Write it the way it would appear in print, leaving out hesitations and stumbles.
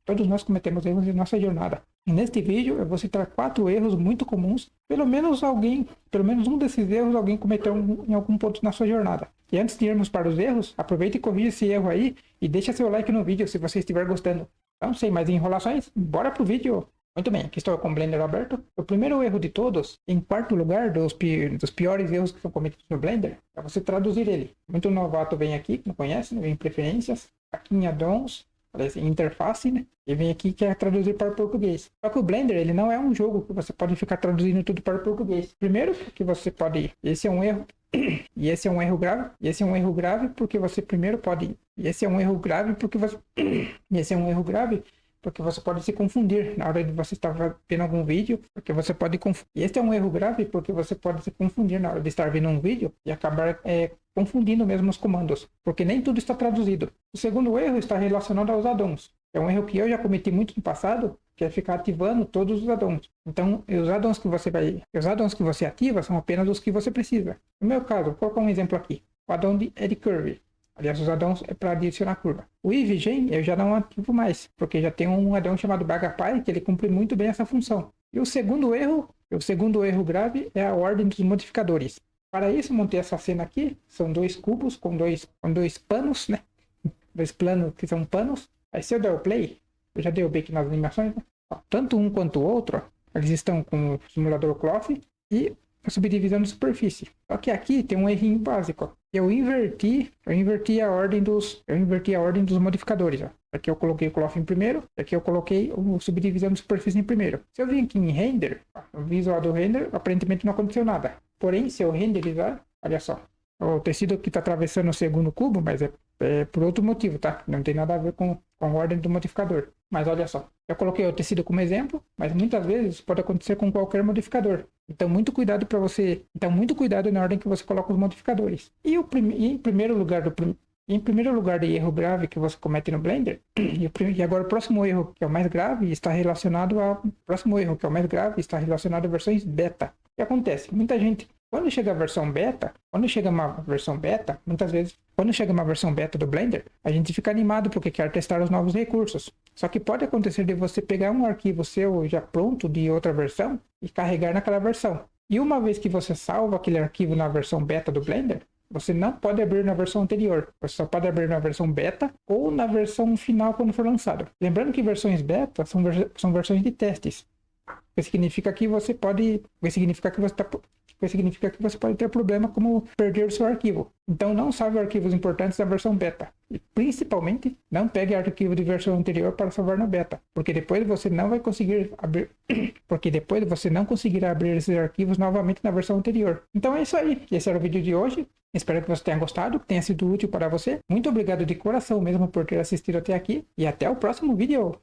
Todos nós cometemos erros em nossa jornada. E neste vídeo eu vou citar 4 erros muito comuns. Pelo menos um desses erros alguém cometeu em algum ponto na sua jornada. E antes de irmos para os erros, aproveite e corrija esse erro aí e deixa seu like no vídeo se você estiver gostando. Então, sem mais enrolações, bora pro vídeo! Muito bem, aqui estou com o Blender aberto. O primeiro erro de todos, em quarto lugar dos piores erros que são cometidos no Blender, é você traduzir ele. Muito novato vem aqui, que não conhece, vem em preferências, aqui em addons, em interface, né? E vem aqui que é traduzir para o português. Só que o Blender, ele não é um jogo que você pode ficar traduzindo tudo para o português. Primeiro, que você pode... Esse é um erro. E esse é um erro grave. E esse é um erro grave porque você primeiro pode... E esse é um erro grave porque você... E esse é um erro grave porque você pode se confundir na hora de você estar vendo algum vídeo, porque você pode confundir. E este é um erro grave porque você pode se confundir na hora de estar vendo um vídeo e acabar confundindo mesmo os comandos, porque nem tudo está traduzido. O segundo erro está relacionado aos addons. É um erro que eu já cometi muito no passado, que é ficar ativando todos os addons. Então, os addons que você ativa são apenas os que você precisa. No meu caso, vou colocar um exemplo aqui. O addon de Edge Curve. Aliás, os addons é para adicionar curva. O EveGen eu já não ativo mais, porque já tem um addon chamado BagaPy que ele cumpre muito bem essa função. E o segundo erro grave é a ordem dos modificadores. Para isso, montei essa cena aqui. São 2 cubos com dois panos, né? 2 planos que são panos. Aí se eu der o play, eu já dei o bake nas animações, né? Ó, tanto um quanto o outro, ó, eles estão com o simulador cloth e a subdivisão de superfície. Só que aqui tem um errinho básico, ó. Eu inverti a ordem dos modificadores, ó. Aqui eu coloquei o cloth em primeiro, aqui eu coloquei o subdivisão de superfície em primeiro. Se eu vim aqui em render, ó, no visual do render, aparentemente não aconteceu nada. Porém, se eu renderizar, olha só, o tecido aqui está atravessando o segundo cubo, mas é por outro motivo, tá? Não tem nada a ver com a ordem do modificador. Mas olha só, eu coloquei o tecido como exemplo, mas muitas vezes isso pode acontecer com qualquer modificador. Então muito cuidado na ordem que você coloca os modificadores. E em primeiro lugar de erro grave que você comete no Blender, e agora o próximo erro que é o mais grave está relacionado a versões beta. O que acontece? Muita gente, quando chega uma versão beta, muitas vezes, quando chega uma versão beta do Blender, a gente fica animado porque quer testar os novos recursos. Só que pode acontecer de você pegar um arquivo seu já pronto de outra versão e carregar naquela versão. E uma vez que você salva aquele arquivo na versão beta do Blender, você não pode abrir na versão anterior. Você só pode abrir na versão beta ou na versão final quando for lançado. Lembrando que versões beta são versões de testes. O que significa que você pode ter problema como perder o seu arquivo. Então não salve arquivos importantes da versão beta. E principalmente não pegue arquivo de versão anterior para salvar na beta, porque depois você não conseguirá abrir esses arquivos novamente na versão anterior. Então é isso aí. Esse era o vídeo de hoje. Espero que você tenha gostado, que tenha sido útil para você. Muito obrigado de coração mesmo por ter assistido até aqui e até o próximo vídeo.